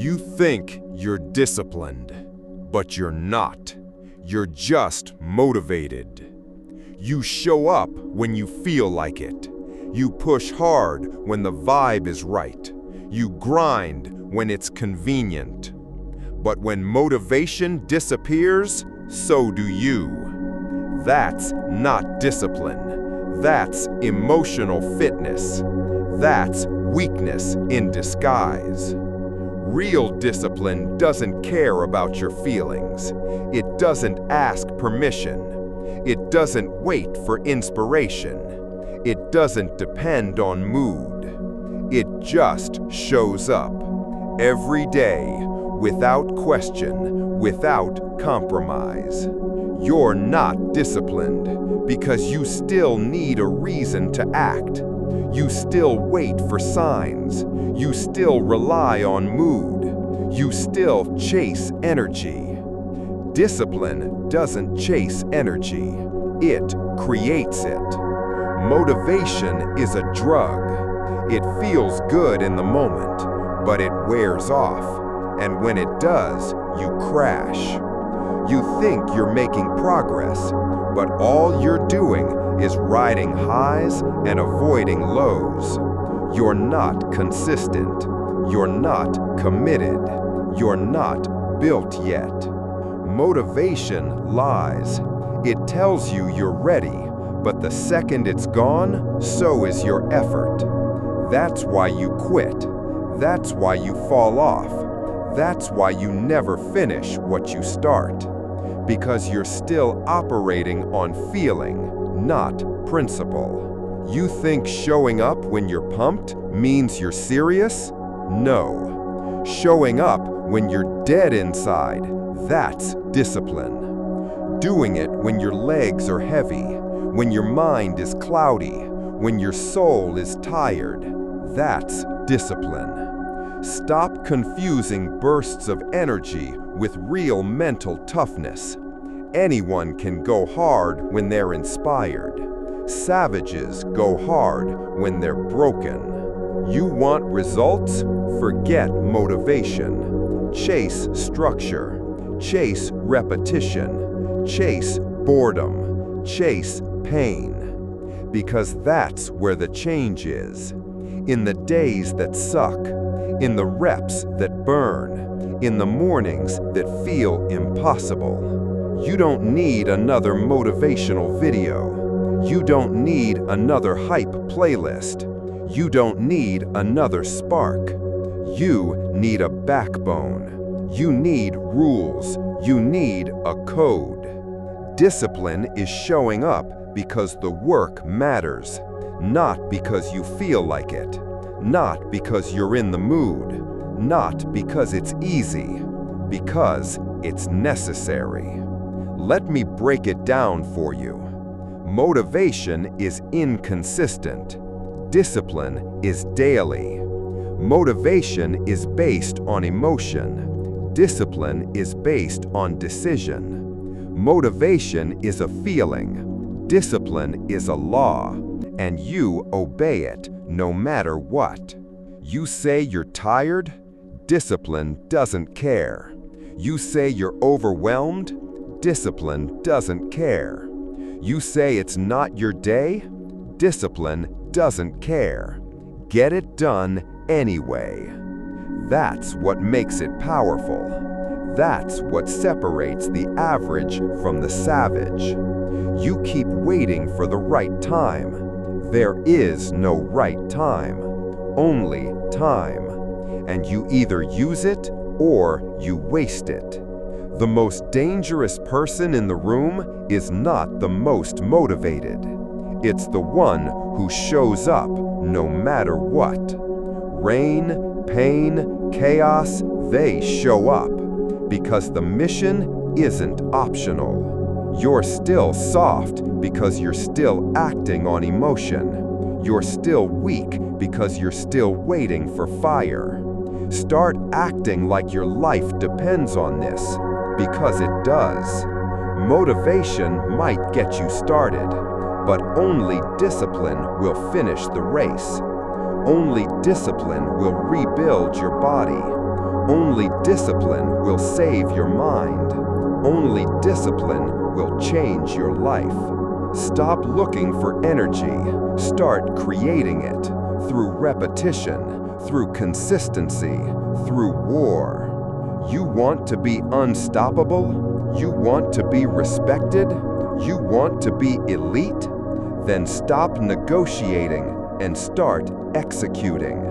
You think you're disciplined, but you're not. You're just motivated. You show up when you feel like it. You push hard when the vibe is right. You grind when it's convenient. But when motivation disappears, so do you. That's not discipline. That's emotional fitness. That's weakness in disguise. Real discipline doesn't care about your feelings. It doesn't ask permission. It doesn't wait for inspiration. It doesn't depend on mood. It just shows up every day, without question, without compromise. You're not disciplined because you still need a reason to act. You still wait for signs. You still rely on mood. You still chase energy. Discipline doesn't chase energy. It creates it. Motivation is a drug. It feels good in the moment, but it wears off. And when it does, you crash. You think you're making progress, but all you're doing is riding highs and avoiding lows. You're not consistent. You're not committed. You're not built yet. Motivation lies. It tells you you're ready, but the second it's gone, so is your effort. That's why you quit. That's why you fall off. That's why you never finish what you start. Because you're still operating on feeling, not principle. You think showing up when you're pumped means you're serious? No. Showing up when you're dead inside, that's discipline. Doing it when your legs are heavy, when your mind is cloudy, when your soul is tired, that's discipline. Stop confusing bursts of energy with real mental toughness. Anyone can go hard when they're inspired. Savages go hard when they're broken. You want results? Forget motivation. Chase structure. Chase repetition. Chase boredom. Chase pain. Because that's where the change is. In the days that suck. In the reps that burn. In the mornings that feel impossible. You don't need another motivational video. You don't need another hype playlist. You don't need another spark. You need a backbone. You need rules. You need a code. Discipline is showing up because the work matters, not because you feel like it, not because you're in the mood, not because it's easy, because it's necessary. Let me break it down for you. Motivation is inconsistent. Discipline is daily. Motivation is based on emotion. Discipline is based on decision. Motivation is a feeling. Discipline is a law, and you obey it no matter what. You say you're tired? Discipline doesn't care. You say you're overwhelmed? Discipline doesn't care. You say it's not your day? Discipline doesn't care. Get it done anyway. That's what makes it powerful. That's what separates the average from the savage. You keep waiting for the right time. There is no right time, only time. And you either use it or you waste it. The most dangerous person in the room is not the most motivated. It's the one who shows up no matter what. Rain, pain, chaos, they show up because the mission isn't optional. You're still soft because you're still acting on emotion. You're still weak because you're still waiting for fire. Start acting like your life depends on this, because it does. Motivation might get you started, but only discipline will finish the race. Only discipline will rebuild your body. Only discipline will save your mind. Only discipline will change your life. Stop looking for energy. Start creating it through repetition, through consistency, through war. You want to be unstoppable? You want to be respected? You want to be elite? Then stop negotiating and start executing.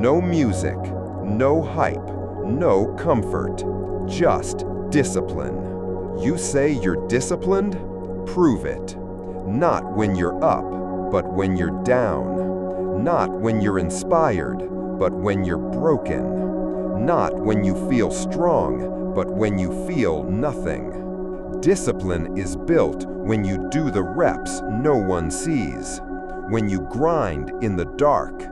No music, no hype, no comfort, just discipline. You say you're disciplined? Prove it. Not when you're up, but when you're down. Not when you're inspired, but when you're broken. Not when you feel strong, but when you feel nothing. Discipline is built when you do the reps no one sees, when you grind in the dark,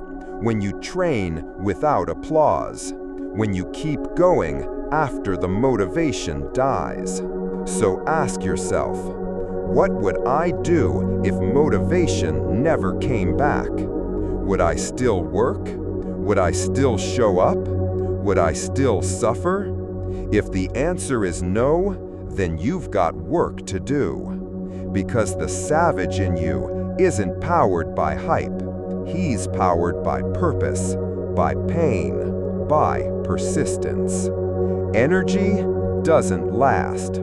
when you train without applause, when you keep going after the motivation dies. So ask yourself, what would I do if motivation never came back? Would I still work? Would I still show up? Would I still suffer? If the answer is no, then you've got work to do. Because the savage in you isn't powered by hype. He's powered by purpose, by pain, by persistence. Energy doesn't last.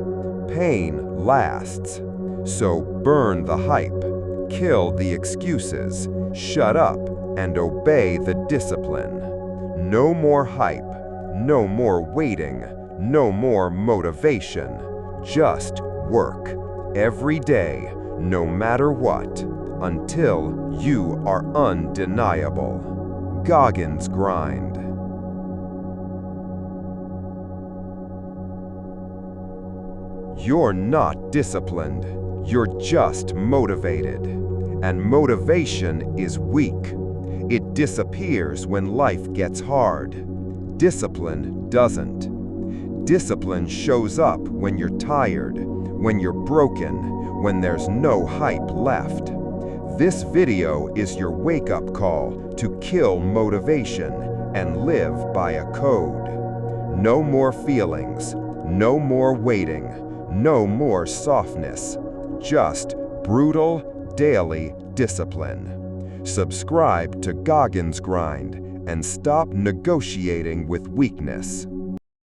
Pain lasts. So burn the hype, kill the excuses, shut up and obey the discipline. No more hype, no more waiting, no more motivation. Just work every day, no matter what, until you are undeniable. Goggins grind. You're not disciplined, you're just motivated. And motivation is weak. It disappears when life gets hard. Discipline doesn't. Discipline shows up when you're tired, when you're broken, when there's no hype left. This video is your wake-up call to kill motivation and live by a code. No more feelings, no more waiting, no more softness, just brutal, daily discipline. Subscribe to Goggins Grind and stop negotiating with weakness.